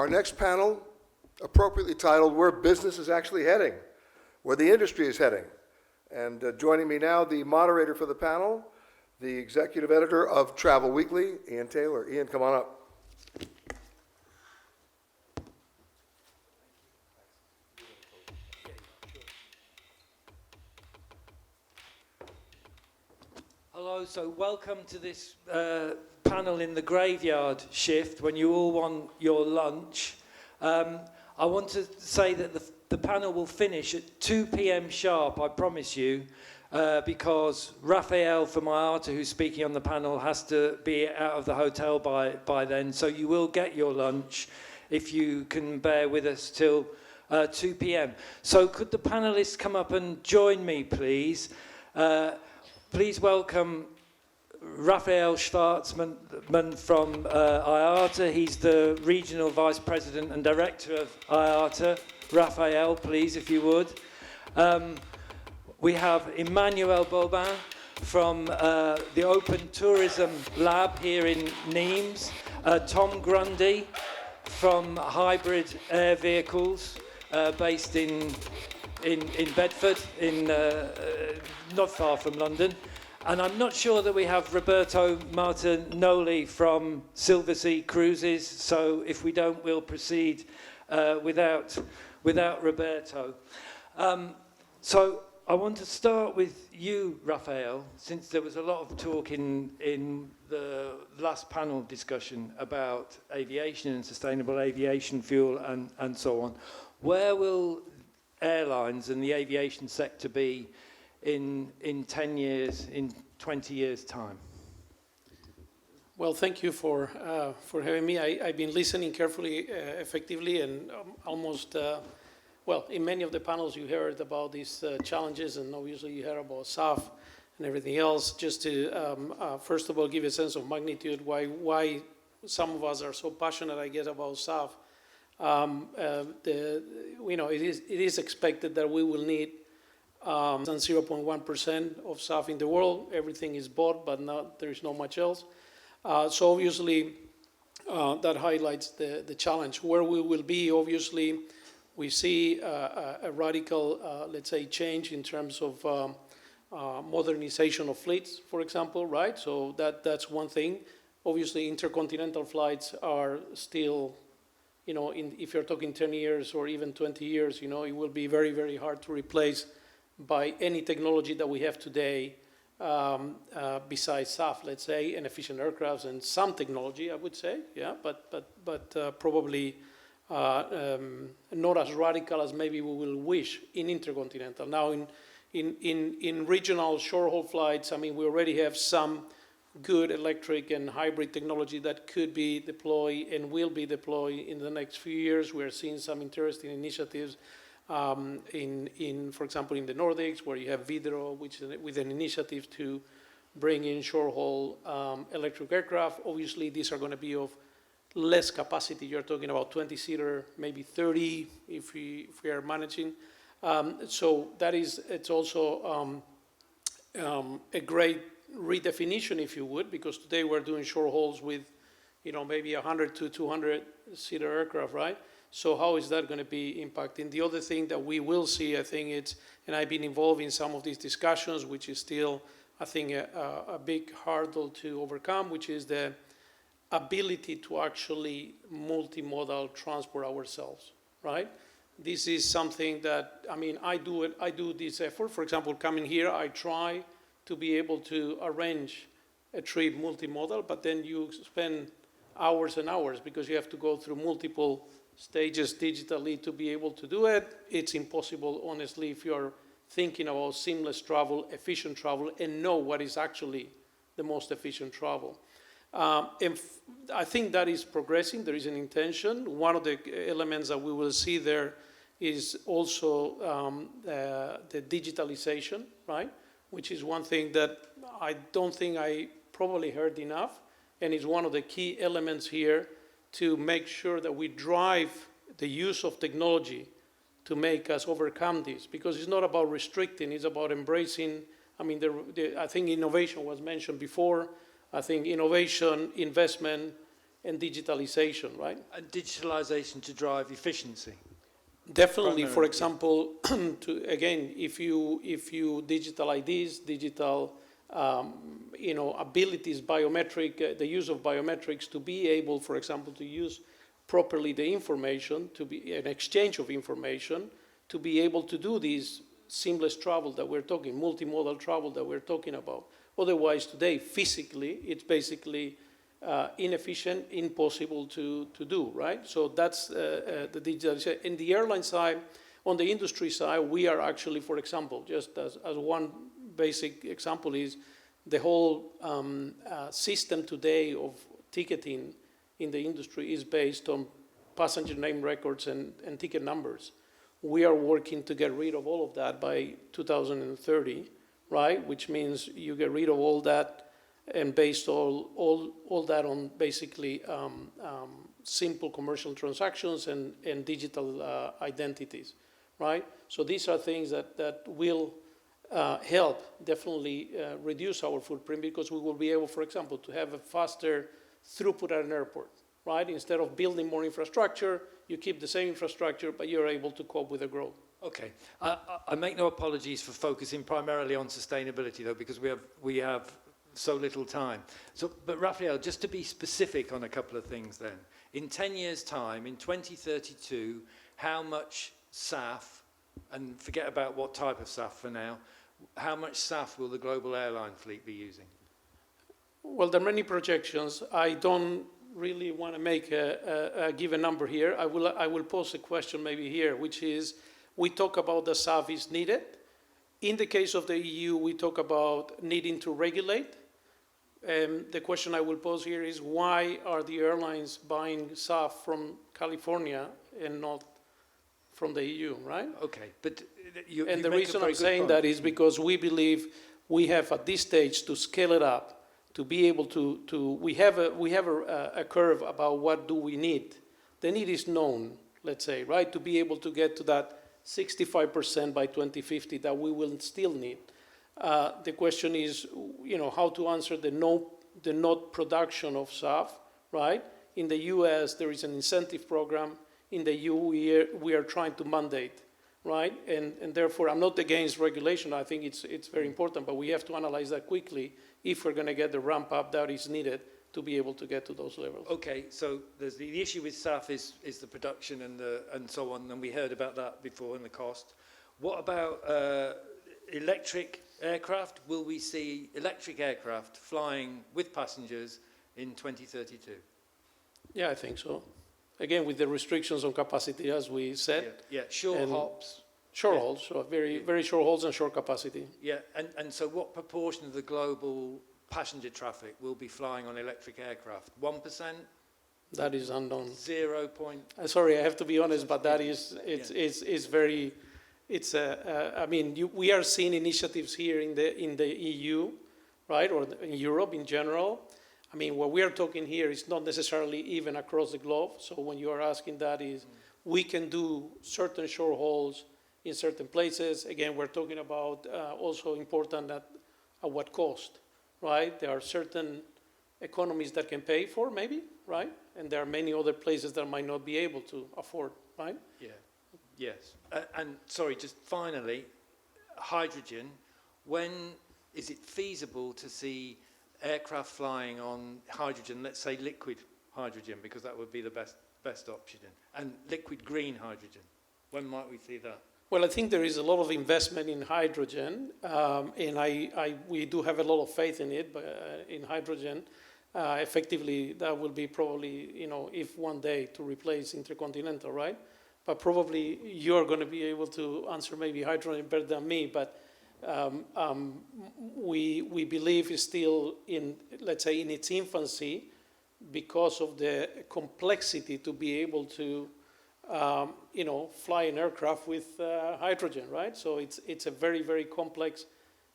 Our next panel, appropriately titled, Where Business is Actually Heading, Where the Industry is Heading. And joining me now, the moderator for the panel, the executive editor of Travel Weekly, Ian Taylor. Ian, come on up. Hello, so welcome to this panel in the graveyard shift when you all want your lunch. I want to say that the panel will finish at 2 p.m. sharp, I promise you, because Rafael from IATA, who's speaking on the panel, has to be out of the hotel by then, so you will get your lunch if you can bear with us till 2 p.m. So could the panelists come up and join me, please? Please welcome Rafael Schvartzman from IATA. He's the Regional Vice President and Director of IATA. Rafael, please, if you would. We have Emmanuel Bobin from the Open Tourism Lab here in Nîmes. Tom Grundy from Hybrid Air Vehicles based in Bedford, not far from London. And I'm not sure that we have Roberto Martinoli from Silversea Cruises, so if we don't, we'll proceed without Roberto. So I want to start with you, Rafael, since there was a lot of talk in the last panel discussion about aviation and sustainable aviation fuel and so on. Where will airlines and the aviation sector be in 10 years, in 20 years' time? Well, thank you for having me. I've been listening carefully, effectively, and almost, well, in many of the panels you heard about these challenges, and obviously you heard about SAF and everything else. Just to, first of all, give a sense of magnitude, why some of us are so passionate, I guess, about SAF. It is expected that we will need 0.1% of SAF in the world. Everything is bought, but there is not much else. So obviously, that highlights the challenge. Where we will be, obviously, we see a radical, let's say, change in terms of modernization of fleets, for example, right? So that's one thing. Obviously, intercontinental flights are still, if you're talking 10 years or even 20 years, it will be very, very hard to replace by any technology that we have today besides SAF, let's say, and efficient aircrafts and some technology, I would say, yeah, but probably not as radical as maybe we will wish in intercontinental. Now, in regional short-haul flights, I mean, we already have some good electric and hybrid technology that could be deployed and will be deployed in the next few years. We are seeing some interesting initiatives for example, in the Nordics, where you have Vidro, which is with an initiative to bring in short-haul electric aircraft. Obviously, these are going to be of less capacity. You're talking about 20-seater, maybe 30 if we are managing. So it's also a great redefinition, if you would, because today we're doing short hauls with, maybe 100 to 200-seater aircraft, right? So how is that going to be impacting? The other thing that we will see, I think and I've been involved in some of these discussions, which is still, I think, a big hurdle to overcome, which is the ability to actually multimodal transport ourselves, right? This is something that, I do this effort. For example, coming here, I try to be able to arrange a trip multimodal, but then you spend hours and hours because you have to go through multiple stages digitally to be able to do it. It's impossible, honestly, if you're thinking about seamless travel, efficient travel, and know what is actually the most efficient travel. And I think that is progressing. There is an intention. One of the elements that we will see there is also the digitalization, right? Which is one thing that I don't think I probably heard enough, and is one of the key elements here to make sure that we drive the use of technology to make us overcome this, because it's not about restricting, it's about embracing. I think innovation was mentioned before. I think innovation, investment, and digitalization, right? And digitalization to drive efficiency. Definitely, for Primarily. example, if you digital IDs, digital abilities, biometric, the use of biometrics to be able, for example, to use properly the information, to be an exchange of information, to be able to do this seamless travel that we're talking, multimodal travel that we're talking about. Otherwise, today, physically, it's basically inefficient, impossible to do, right? So that's the digitalization. In the airline side, on the industry side, we are actually, for example, just as one basic example is the whole system today of ticketing in the industry is based on passenger name records and ticket numbers. We are working to get rid of all of that by 2030, right? Which means you get rid of all that and based all that on basically simple commercial transactions and digital identities, right? So these are things that will help definitely reduce our footprint because we will be able, for example, to have a faster throughput at an airport, right? Instead of building more infrastructure, you keep the same infrastructure, but you're able to cope with the growth. Okay, I make no apologies for focusing primarily on sustainability though, because we have so little time. So, but Rafael, just to be specific on a couple of things then. In 10 years' time, in 2032, how much SAF, and forget about what type of SAF for now, how much SAF will the global airline fleet be using? Well, there are many projections. I don't really want to make give a number here. I will pose a question maybe here, which is, we talk about the SAF is needed. In the case of the EU, we talk about needing to regulate. The question I will pose here is, why are the airlines buying SAF from California and not from the EU, right? Okay, but you And the make a reason very I'm good saying point. that is because we believe we have at this stage to scale it up, to be able to we have a curve about what do we need. The need is known, let's say, right? To be able to get to that 65% by 2050 that we will still need. The question is, how to answer the not production of SAF, right? In the US, there is an incentive program. In the EU, we are trying to mandate, right? And therefore, I'm not against regulation. I think it's very important, but we have to analyze that quickly if we're going to get the ramp up that is needed to be able to get to those levels. Okay, so there's the issue with SAF is the production and so on, and we heard about that before and the cost. What about electric aircraft? Will we see electric aircraft flying with passengers in 2032? Yeah, I think so. Again, with the restrictions on capacity, as we said. Yeah, short And hops. Short Yeah. hauls, so very short hauls and short capacity. Yeah, and so what proportion of the global passenger traffic will be flying on electric aircraft? 1%? That is unknown. 0 point? Sorry, I have to be honest, but that is, it's very, I mean, we are seeing initiatives here in the EU, right, or in Europe in general. I mean, what we are talking here is not necessarily even across the globe. So when you are asking that is, we can do certain short hauls in certain places. Again, we're talking about also important at what cost, right? There are certain economies that can pay for maybe, right? And there are many other places that might not be able to afford, right? Yeah, yes. And sorry, just finally, hydrogen, when is it feasible to see aircraft flying on hydrogen, let's say liquid hydrogen, because that would be the best option, and liquid green hydrogen? When might we see that? Well, I think there is a lot of investment in hydrogen, and we do have a lot of faith in it, in hydrogen. Effectively, that will be probably, if one day to replace intercontinental, right? But probably you're going to be able to answer maybe hydrogen better than me, but we believe it's still in, let's say, in its infancy because of the complexity to be able to fly an aircraft with hydrogen, right? So it's a very, very complex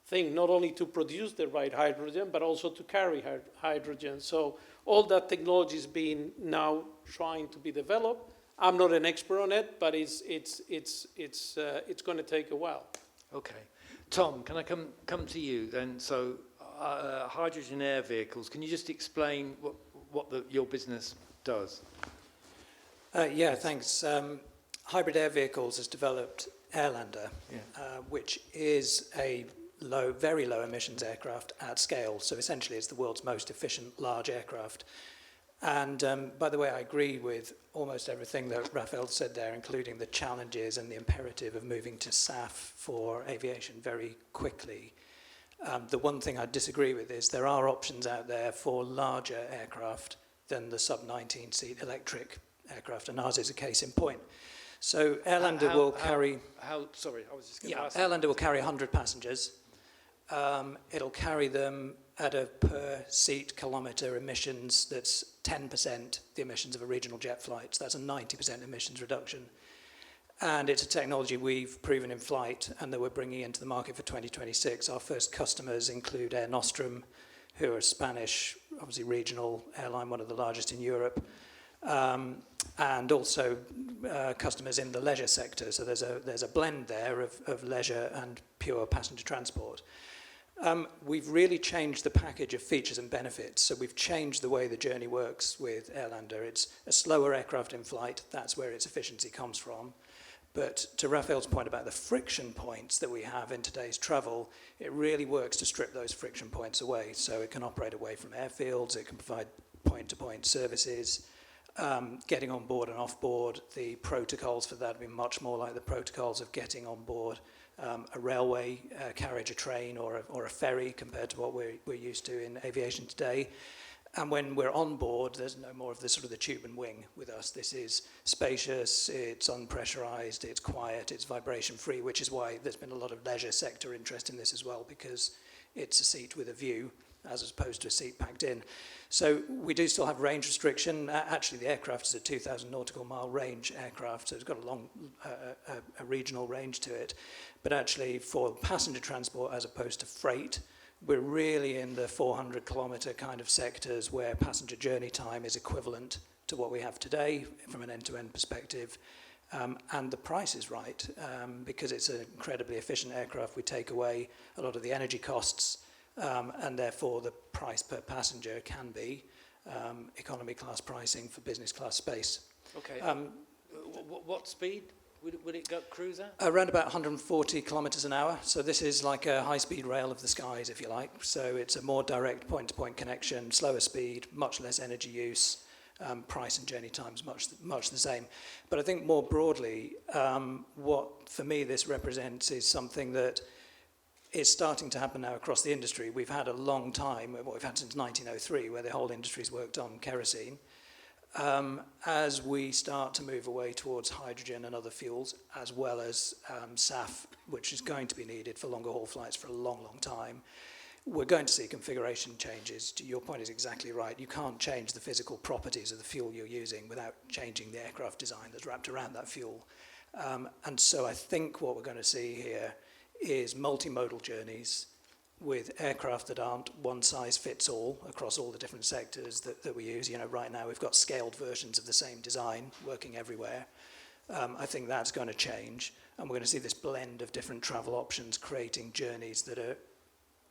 thing, not only to produce the right hydrogen, but also to carry hydrogen. So all that technology is being now trying to be developed. I'm not an expert on it, but it's going to take a while. Okay. Tom, can I come to you then? So hydrogen air vehicles, can you just explain your business does. Yeah, thanks. Hybrid Air Vehicles has developed Airlander, Yeah. which is a very low emissions aircraft at scale. So essentially it's the world's most efficient large aircraft. And by the way, I agree with almost everything that Rafael said there, including the challenges and the imperative of moving to SAF for aviation very quickly. The one thing I disagree with is there are options out there for larger aircraft than the sub-19 seat electric aircraft, and ours is a case in point. So Airlander will carry... Sorry, I was just going to Yeah, ask. Airlander will carry 100 passengers. It'll carry them at a per seat kilometre emissions that's 10% the emissions of a regional jet flight. So that's a 90% emissions reduction. And it's a technology we've proven in flight and that we're bringing into the market for 2026. Our first customers include Air Nostrum, who are a Spanish, obviously regional airline, one of the largest in Europe, and also customers in the leisure sector. So there's a blend there of leisure and pure passenger transport. We've really changed the package of features and benefits. So we've changed the way the journey works with Airlander. It's a slower aircraft in flight. That's where its efficiency comes from. But to Rafael's point about the friction points that we have in today's travel, it really works to strip those friction points away. So it can operate away from airfields. It can provide point-to-point services. Getting on board and off board, the protocols for that would be much more like the protocols of getting on board a railway carriage, a train, or a ferry compared to what we're used to in aviation today. And when we're on board, there's no more of the sort of the tube and wing with us. This is spacious, it's unpressurized, it's quiet, it's vibration-free, which is why there's been a lot of leisure sector interest in this as well, because it's a seat with a view as opposed to a seat packed in. So we do still have range restriction. Actually, the aircraft is a 2,000 nautical mile range aircraft, so it's got a long, a regional range to it. But actually, for passenger transport as opposed to freight, we're really in the 400 kilometre kind of sectors where passenger journey time is equivalent to what we have today from an end-to-end perspective. And the price is right, because it's an incredibly efficient aircraft. We take away a lot of the energy costs, and therefore the price per passenger can be economy class pricing for business class space. Okay. What speed would it go cruise at? Around about 140 kilometres an hour. So this is like a high-speed rail of the skies, if you like. So it's a more direct point-to-point connection, slower speed, much less energy use, price and journey times much the same. But I think more broadly, what for me this represents is something that is starting to happen now across the industry. We've had a long time, what we've had since 1903, where the whole industry's worked on kerosene. As we start to move away towards hydrogen and other fuels, as well as SAF, which is going to be needed for longer haul flights for a long, long time, we're going to see configuration changes. Your point is exactly right. You can't change the physical properties of the fuel you're using without changing the aircraft design that's wrapped around that fuel. And so I think what we're going to see here is multimodal journeys with aircraft that aren't one size fits all across all the different sectors that we use. You know, right now we've got scaled versions of the same design working everywhere. I think that's going to change, and we're going to see this blend of different travel options creating journeys that are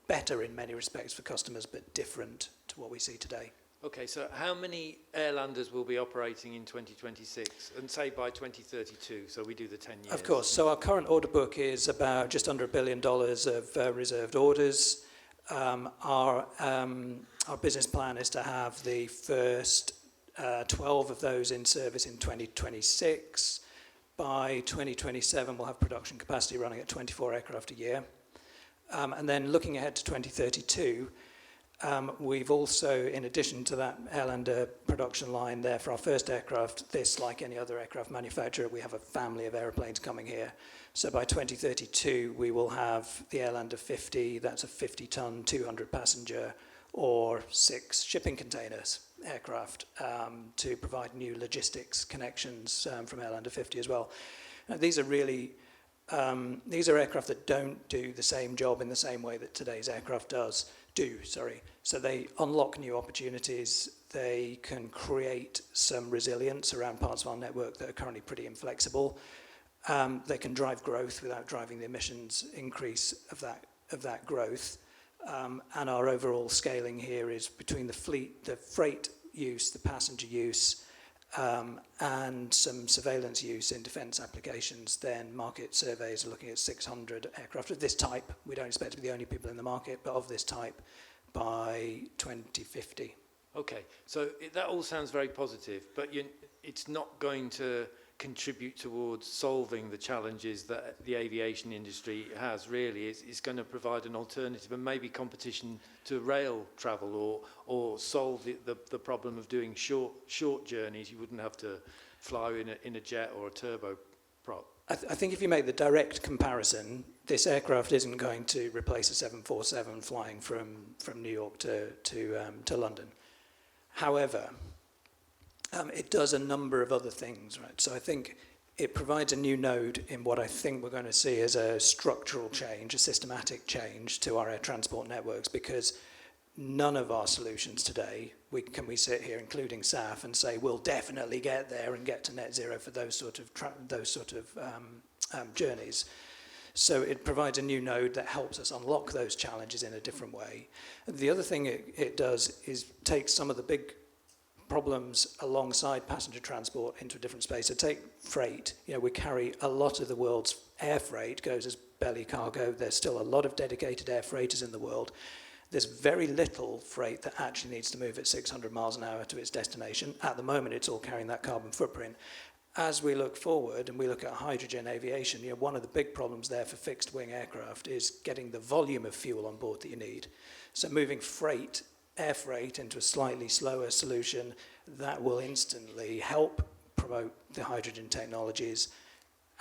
better in many respects for customers, but different to what we see today. Okay, so how many Airlanders will be operating in 2026 and say by 2032, so we do the 10 years? Of course. So our current order book is about just under $1 billion of reserved orders. Our business plan is to have the first 12 of those in service in 2026. By 2027, we'll have production capacity running at 24 aircraft a year. And then looking ahead to 2032, we've also, in addition to that Airlander production line there for our first aircraft, this, like any other aircraft manufacturer, we have a family of airplanes coming here. So by 2032, we will have the Airlander 50, that's a 50-ton, 200-passenger, or 6 shipping containers aircraft to provide new logistics connections from Airlander 50 as well. Now, these are really, these are aircraft that don't do the same job in the same way that today's aircraft do. So they unlock new opportunities. They can create some resilience around parts of our network that are currently pretty inflexible. They can drive growth without driving the emissions increase of that growth. And our overall scaling here is between the fleet, the freight use, the passenger use, and some surveillance use in defence applications, then market surveys are looking at 600 aircraft of this type. We don't expect to be the only people in the market, but of this type by 2050. Okay, so that all sounds very positive, but it's not going to contribute towards solving the challenges that the aviation industry has, really. It's going to provide an alternative and maybe competition to rail travel, or solve the problem of doing short journeys. You wouldn't have to fly in a jet or a turboprop. I think if you make the direct comparison, this aircraft isn't going to replace a 747 flying from New York to London. However, it does a number of other things, right? So I think it provides a new node in what I think we're going to see as a structural change, a systematic change to our air transport networks, because none of our solutions today, can we sit here, including SAF, and say we'll definitely get there and get to net zero for those sort of journeys. So it provides a new node that helps us unlock those challenges in a different way. The other thing it does is take some of the big problems alongside passenger transport into a different space. So take freight. We carry a lot of the world's air freight goes as belly cargo. There's still a lot of dedicated air freighters in the world. There's very little freight that actually needs to move at 600 miles an hour to its destination. At the moment, it's all carrying that carbon footprint. As we look forward and we look at hydrogen aviation, one of the big problems there for fixed wing aircraft is getting the volume of fuel on board that you need. So moving air freight into a slightly slower solution, that will instantly help promote the hydrogen technologies,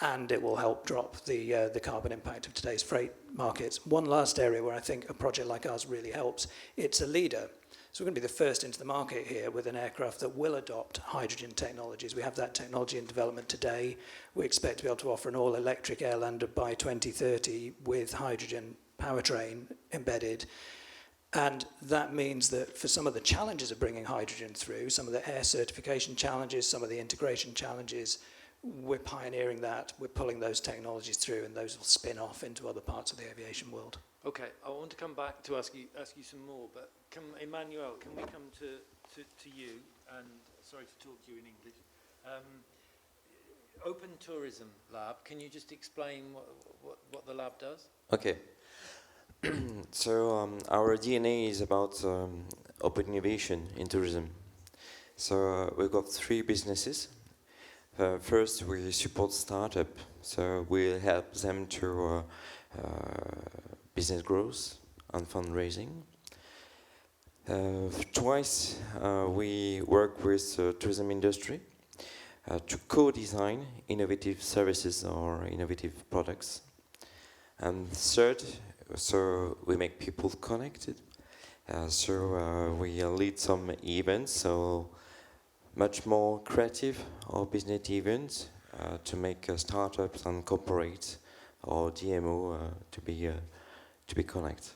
and it will help drop the carbon impact of today's freight markets. One last area where I think a project like ours really helps, it's a leader. So we're going to be the first into the market here with an aircraft that will adopt hydrogen technologies. We have that technology in development today. We expect to be able to offer an all-electric airlander by 2030 with hydrogen powertrain embedded. And that means that for some of the challenges of bringing hydrogen through, some of the air certification challenges, some of the integration challenges, we're pioneering that, we're pulling those technologies through, and those will spin off into other parts of the aviation world. Okay, I want to come back to ask you some more, but Emmanuel, can we come to you? And sorry to talk to you in English. Open Tourism Lab, can you just explain what the lab does? Okay. So our DNA is about open innovation in tourism. So we've got 3 businesses. First, we support startup. So we help them to business growth and fundraising. Twice, we work with the tourism industry to co-design innovative services or innovative products. And third, so we make people connected. We lead some events, so much more creative or business events to make startups and corporates or DMO to be connected.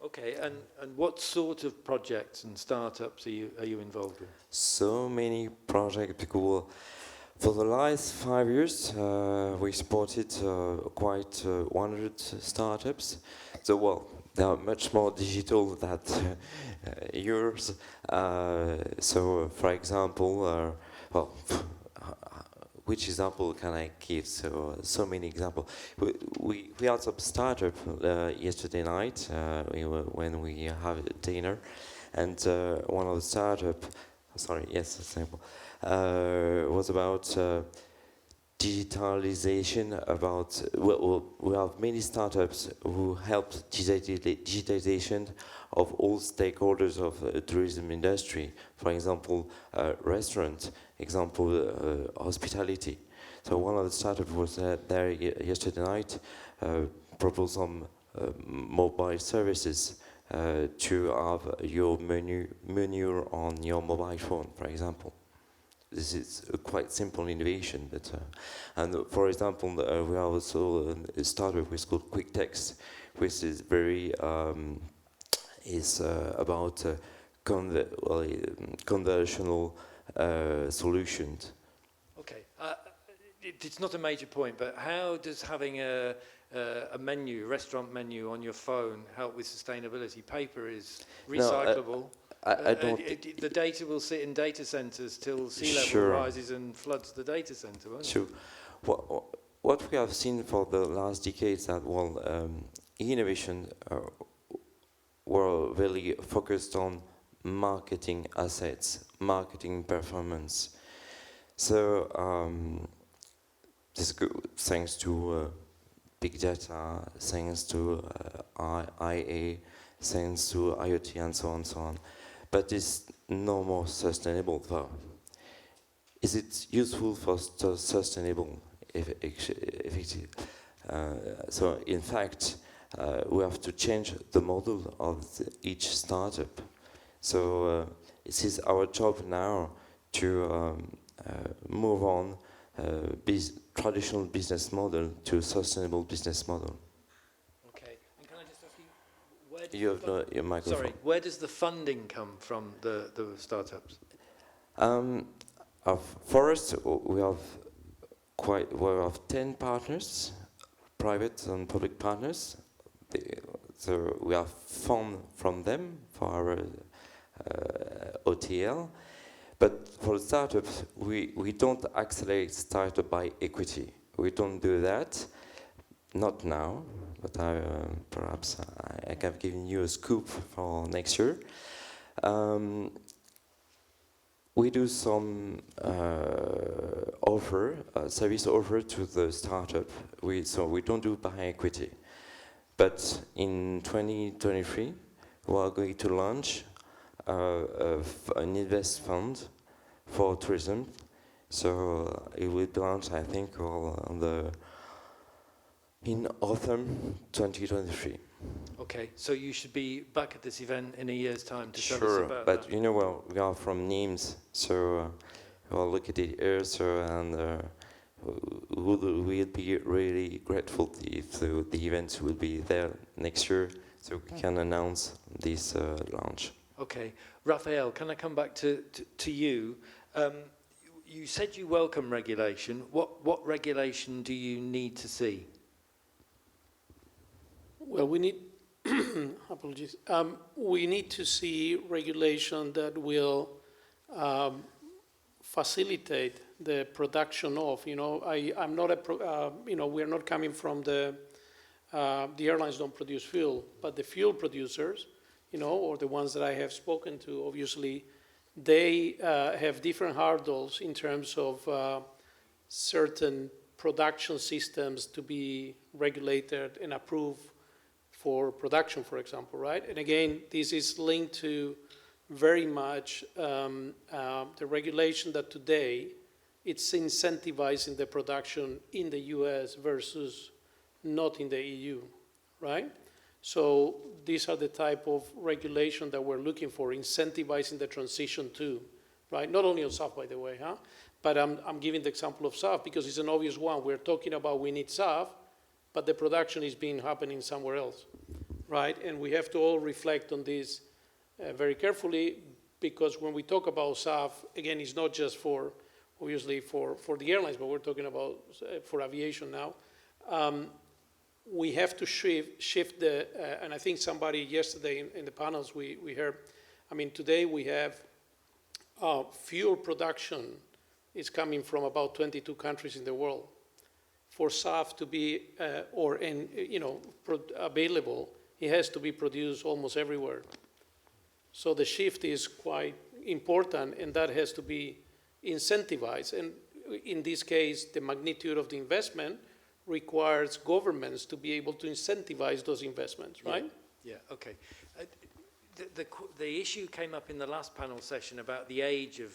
Okay, and what sort of projects and startups are you involved with? So many projects, because for the last 5 years we supported quite 100 startups. So well, they are much more digital than yours. So for example, which example can I give? So many examples. We had some startup yesterday night when we have a dinner, and one of the startup, example, was about digitalization. We have many startups who help digitalization of all stakeholders of the tourism industry. For example, restaurant, hospitality. So one of the startups was there yesterday night, proposed some mobile services to have your menu on your mobile phone, for example. This is a quite simple innovation, but and for example, we have also a startup which is called Quick Text, which is very about conversational solutions. Okay, it's not a major point, but how does having a restaurant menu on your phone help with sustainability? Paper is recyclable. I don't. The data will sit in data centers till sea level Sure. rises and floods the data center, won't it? So, what we have seen for the last decades that innovation were really focused on marketing assets, marketing performance. So this is good thanks to big data, thanks to IA, thanks to IoT, and so on, so on. But it's no more sustainable though. Is it useful for sustainable effective? So in fact, we have to change the model of each startup. So it is our job now to move on traditional business model to sustainable business model. Okay. And can I just ask you, where does You have your microphone. sorry, where does the funding come from the startups? For us, we have 10 partners, private and public partners. So we have fund from them for our OTL. But for startups, we don't accelerate startup by equity. We don't do that, not now, but perhaps I can give you a scoop for next year. We do some service offer to the startup. So we don't do by equity. But in 2023, we are going to launch an invest fund for tourism. So it will be launched, I think, in autumn 2023. Okay, so you should be back at this event in a year's time to tell us Sure, about but that. you know, well, we are from Nimes, so we'll look at it here, and we'll be really grateful if the event will be there next year, so we can announce this launch. Okay, Rafael, can I come back to you? You said you welcome regulation. What regulation do you need to see? Well, we need, apologies, we need to see regulation that will facilitate the production of, I'm not we're not coming from the airlines don't produce fuel, but the fuel producers, or the ones that I have spoken to, obviously, they have different hurdles in terms of certain production systems to be regulated and approved for production, for example, right? And again, this is linked to very much the regulation that today it's incentivizing the production in the US versus not in the EU, right? So these are the type of regulation that we're looking for, incentivizing the transition to, right? Not only on SAF, by the way, but I'm giving the example of SAF because it's an obvious one. We're talking about we need SAF, but the production is happening somewhere else, right? And we have to all reflect on this very carefully because when we talk about SAF, again, it's not just for, obviously, for the airlines, but we're talking about for aviation now. We have to shift the, and I think somebody yesterday in the panels we heard, today we have fuel production is coming from about 22 countries in the world. For SAF to be, available, it has to be produced almost everywhere. So the shift is quite important and that has to be incentivized. And in this case, the magnitude of the investment requires governments to be able to incentivize those investments, right? Yeah, okay. The issue came up in the last panel session about the age of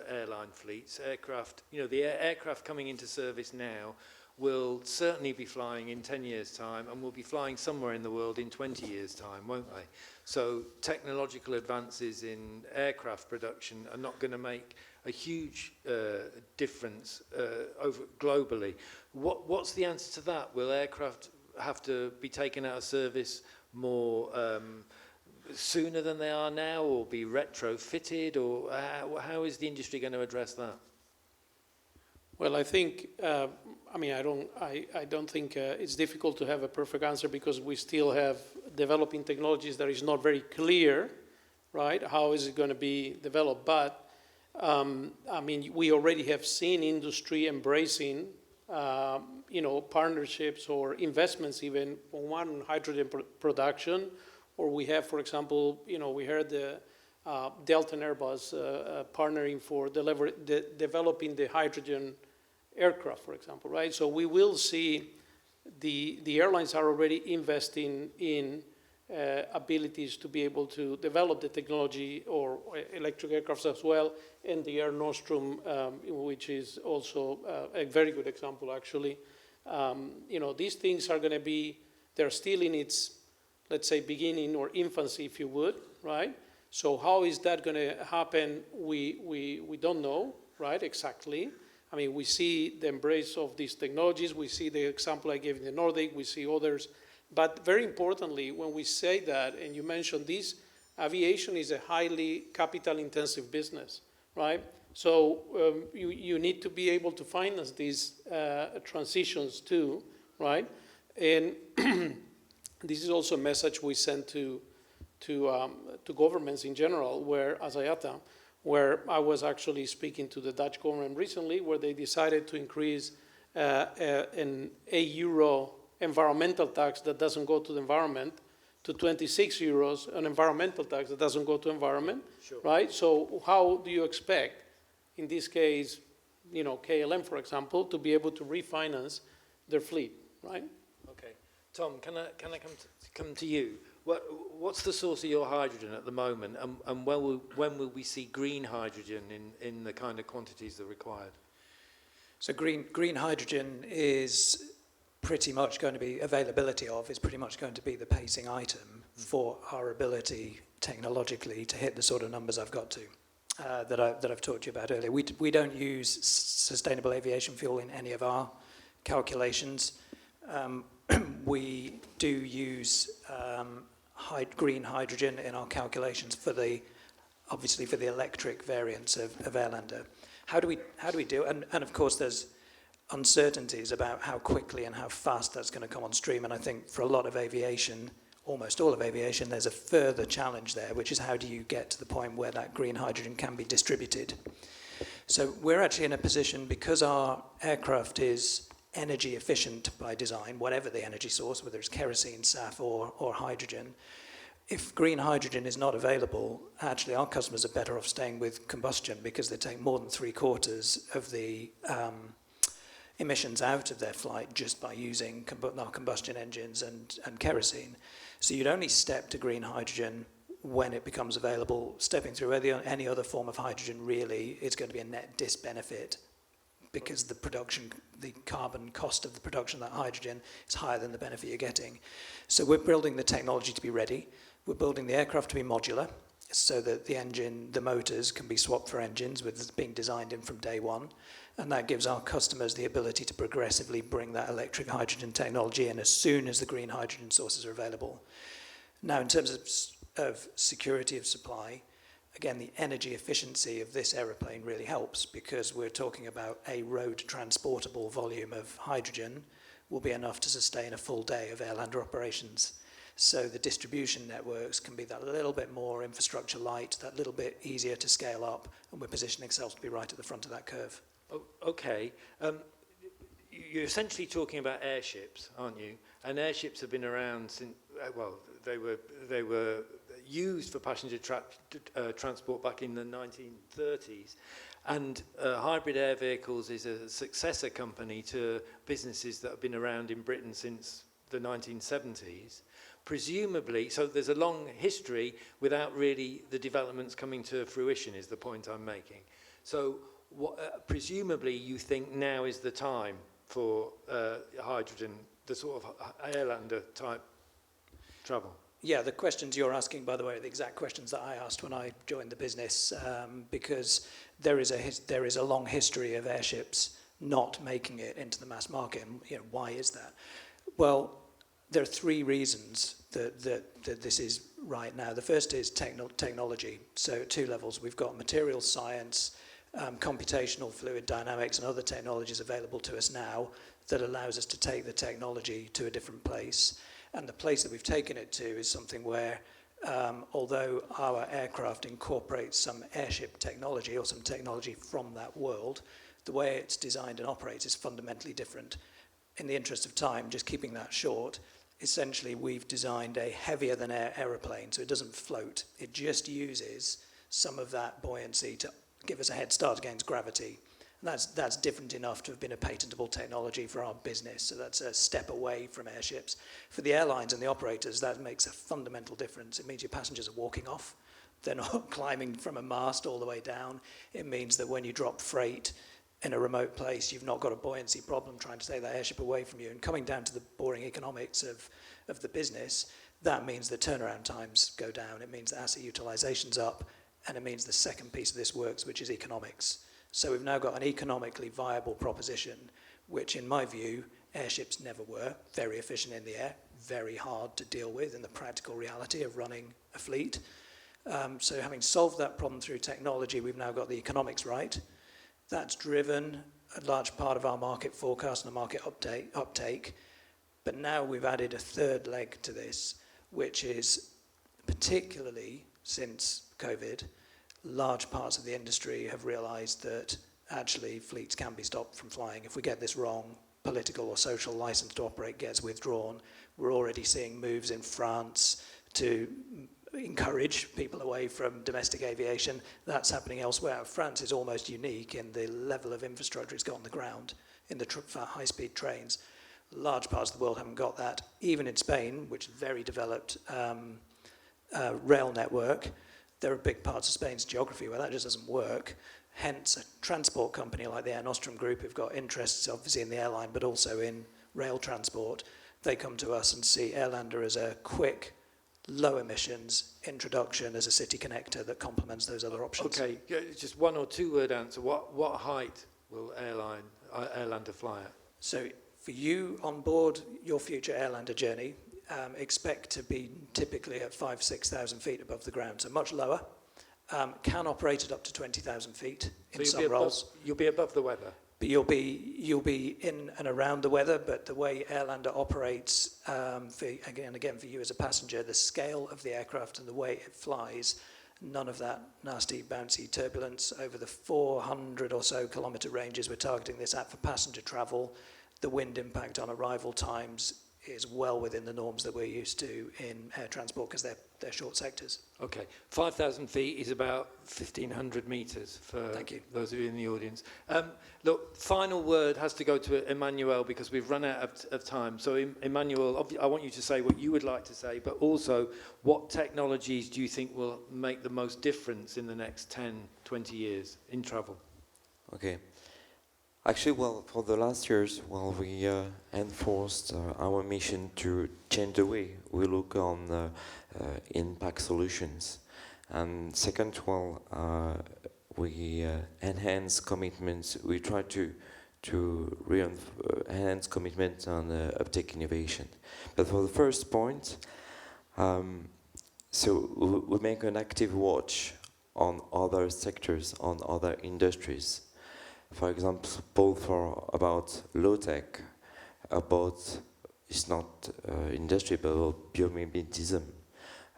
airline fleets, aircraft. The aircraft coming into service now will certainly be flying in 10 years' time and will be flying somewhere in the world in 20 years' time, won't they? So technological advances in aircraft production are not going to make a huge difference over globally. What's the answer to that? Will aircraft have to be taken out of service more sooner than they are now, or be retrofitted, or how is the industry going to address that? Well, I think, I don't think it's difficult to have a perfect answer because we still have developing technologies that is not very clear, right? How is it going to be developed? But I mean, we already have seen industry embracing, partnerships or investments even on one hydrogen production. Or we have, for example, we heard the Delta and Airbus partnering for developing the hydrogen aircraft, for example, right? So we will see the airlines are already investing in abilities to be able to develop the technology or electric aircrafts as well, and the Air Nostrum, which is also a very good example, actually. These things are going to be, they're still in its, let's say, beginning or infancy, if you would, right? So how is that going to happen? We don't know, right, exactly. I mean, we see the embrace of these technologies. We see the example I gave in the Nordic. We see others. But very importantly, when we say that, and you mentioned this, aviation is a highly capital-intensive business, right? So you need to be able to finance these transitions too, right? And this is also a message we send to governments in general, where, as IATA, where I was actually speaking to the Dutch government recently, where they decided to increase an €8 environmental tax that doesn't go to the environment to 26 euros, an environmental tax that doesn't go to environment, sure. Right? So how do you expect, in this case, KLM, for example, to be able to refinance their fleet, right? Okay. Tom, can I come to you? What's the source of your hydrogen at the moment, and when will we see green hydrogen in the kind of quantities that are required? So green hydrogen is pretty much going to be, availability of is pretty much going to be the pacing item for our ability technologically to hit the sort of numbers I've got to, that I've talked to you about earlier. We don't use sustainable aviation fuel in any of our calculations. We do use green hydrogen in our calculations obviously for the electric variants of Airlander. How do we do it? And of course there's uncertainties about how quickly and how fast that's going to come on stream. And I think for a lot of aviation, almost all of aviation, there's a further challenge there, which is how do you get to the point where that green hydrogen can be distributed? So we're actually in a position, because our aircraft is energy efficient by design, whatever the energy source, whether it's kerosene, SAF, or hydrogen. If green hydrogen is not available, actually our customers are better off staying with combustion, because they take more than 3/4 of the emissions out of their flight just by using our combustion engines and kerosene. So you'd only step to green hydrogen when it becomes available. Stepping through any other form of hydrogen really is going to be a net disbenefit, because the carbon cost of the production of that hydrogen is higher than the benefit you're getting. So we're building the technology to be ready. We're building the aircraft to be modular, so that the motors can be swapped for engines, with being designed in from day one. And that gives our customers the ability to progressively bring that electric hydrogen technology in as soon as the green hydrogen sources are available. Now, in terms of security of supply, again, the energy efficiency of this aeroplane really helps, because we're talking about a road transportable volume of hydrogen will be enough to sustain a full day of Airlander operations. So the distribution networks can be that little bit more infrastructure light, that little bit easier to scale up, and we're positioning ourselves to be right at the front of that curve. Oh, okay. You're essentially talking about airships, aren't you? And airships have been around since, they were used for passenger transport back in the 1930s. And Hybrid Air Vehicles is a successor company to businesses that have been around in Britain since the 1970s. Presumably, so there's a long history without really the developments coming to fruition, is the point I'm making. So presumably you think now is the time for hydrogen, the sort of Airlander type travel? Yeah, the questions you're asking, by the way, are the exact questions that I asked when I joined the business, because there is a long history of airships not making it into the mass market. And, why is that? Well, there are three reasons that this is right now. The first is technology. So at two levels, we've got materials science, computational fluid dynamics, and other technologies available to us now that allows us to take the technology to a different place. And the place that we've taken it to is something where although our aircraft incorporates some airship technology or some technology from that world, the way it's designed and operates is fundamentally different. In the interest of time, just keeping that short, essentially we've designed a heavier than air aeroplane, so it doesn't float. It just uses some of that buoyancy to give us a head start against gravity. And that's different enough to have been a patentable technology for our business, so that's a step away from airships. For the airlines and the operators, that makes a fundamental difference. It means your passengers are walking off. They're not climbing from a mast all the way down. It means that when you drop freight in a remote place, you've not got a buoyancy problem trying to take that airship away from you. And coming down to the boring economics of the business, that means the turnaround times go down. It means the asset utilization's up, and it means the second piece of this works, which is economics. So we've now got an economically viable proposition, which in my view, airships never were. Very efficient in the air, very hard to deal with in the practical reality of running a fleet. So having solved that problem through technology, we've now got the economics right. That's driven a large part of our market forecast and the market uptake. But now we've added a third leg to this, which is particularly since COVID, large parts of the industry have realized that actually fleets can be stopped from flying. If we get this wrong, political or social license to operate gets withdrawn. We're already seeing moves in France to encourage people away from domestic aviation. That's happening elsewhere. France is almost unique in the level of infrastructure it's got on the ground in the high-speed trains. Large parts of the world haven't got that. Even in Spain, which is a very developed rail network, there are big parts of Spain's geography where that just doesn't work. Hence, a transport company like the Air Nostrum Group who've got interests obviously in the airline, but also in rail transport. They come to us and see Airlander as a quick, low emissions introduction as a city connector that complements those other options. Okay, just one or two word answer. What height will Airlander fly at? So for you on board your future Airlander journey, expect to be typically at 5,000-6,000 feet above the ground, so much lower. Can operate at up to 20,000 feet in some roles. You'll be above the weather. But you'll be in and around the weather, but the way Airlander operates, again for you as a passenger, the scale of the aircraft and the way it flies, none of that nasty, bouncy turbulence over the 400 or so kilometre ranges we're targeting this at for passenger travel. The wind impact on arrival times is well within the norms that we're used to in air transport because they're short sectors. Okay, 5,000 feet is about 1,500 metres for those of you in the audience. Look, final word has to go to Emmanuel because we've run out of time. So Emmanuel, I want you to say what you would like to say, but also what technologies do you think will make the most difference in the next 10, 20 years in travel? Okay. Actually, well, for the last years, well, we enforced our mission to change the way we look on impact solutions. And second, well, we enhance commitments. We try to enhance commitment on uptake innovation. But for the first point, so we make an active watch on other sectors, on other industries. For example, about low tech, about it's not industry, but about biomimeticism,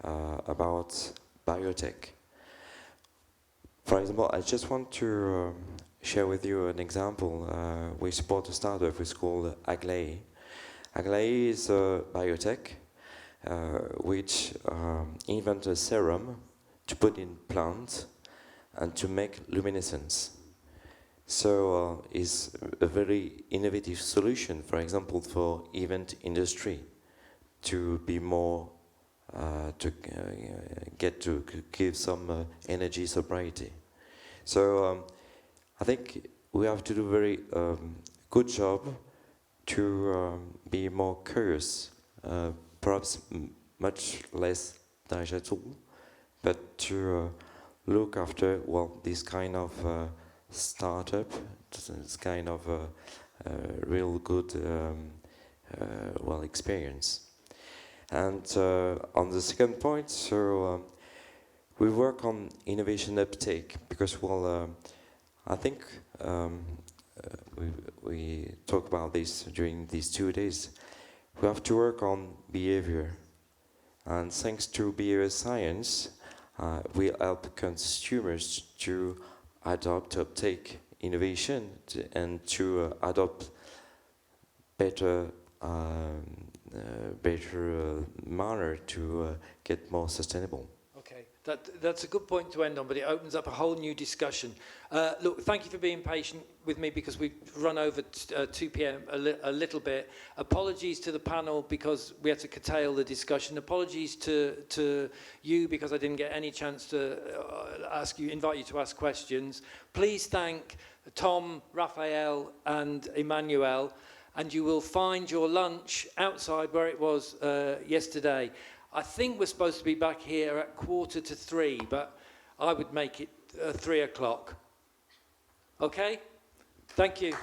about biotech. For example, I just want to share with you an example. We support a startup which is called Aglaé. Aglaé is a biotech which invent a serum to put in plants and to make luminescence. So it's a very innovative solution, for example, for event industry to be more, to get to give some energy sobriety. So I think we have to do a very good job to be more curious, perhaps much less digital, but to look after, well, this kind of startup, this kind of real good experience. And on the second point, so we work on innovation uptake because, well, I think we talk about this during these 2 days. We have to work on behavior, And thanks to behavioral science, we help consumers to adopt, uptake innovation, and to adopt better manner to get more sustainable. Okay, that's a good point to end on, but it opens up a whole new discussion. Look, thank you for being patient with me because we've run over 2 p.m. a little bit. Apologies to the panel because we had to curtail the discussion. Apologies to you because I didn't get any chance to invite you to ask questions. Please thank Tom, Rafael, and Emmanuel. And you will find your lunch outside where it was yesterday. I think we're supposed to be back here at 2:45, but I would make it 3 o'clock. Okay? Thank you.